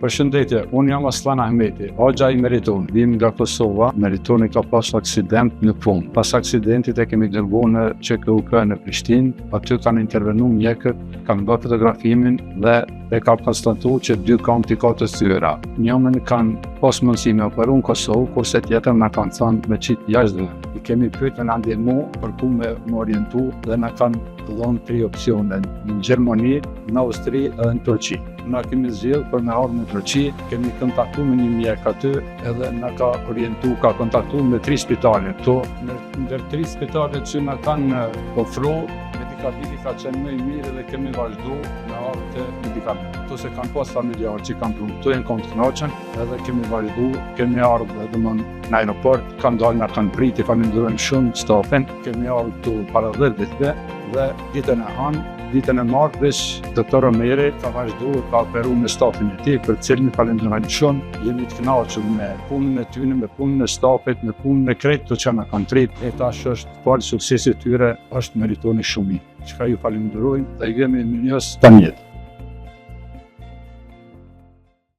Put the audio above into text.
Përshëndetje, unë jam Aslan Ahmeti, Hoxha i Meriton, vim nga Kosova. Meritoni ka pas aksident në punë. Pas aksidentit e kemi dërguar në QKUK në Prishtinë, aty kanë intervenu mjekët, kanë bërë fotografimin dhe e ka konstatuar që 2 kamti ka të thyera. Njërin kanë pas mundësi me operu në Kosovë, kurse tjetër na kanë thënë me qit jashtë. I kemi pyetur në ndihmë për ku me orientu dhe na kanë dhënë 3 opsione: në Gjermani, në Austri dhe në Turqi. Na kemi zgjedhur për me ardhur në Turqi, kemi kontaktuar me një mjek aty edhe na ka orientu, ka kontaktuar me 3 spitale. Këto ndër 3 spitalet që na kanë ofruar medikamentin ka qenë më i mirë dhe kemi vazhdu me ardhur të medikament. Këto se kanë pas familjarë që kanë produktuar në kënaqën edhe kemi vazhdu, kemi ardhur edhe në aeroport, kanë dalë na kanë priti, falenderojmë shumë stafin. Kemi ardhur këtu para 10 ditëve dhe ditën e martësh, doktor Omeri ka vazhduar ka operuar me stafin e tij, për cilin falenderojmë shumë. Jemi të kënaqur me punën e tyre, me punën e stafit, me punën e krejtë që na kanë trit. E tash është fal suksesi tyre, është meritoni shumë. Çka ju falenderojmë dhe jemi mirënjohës tani.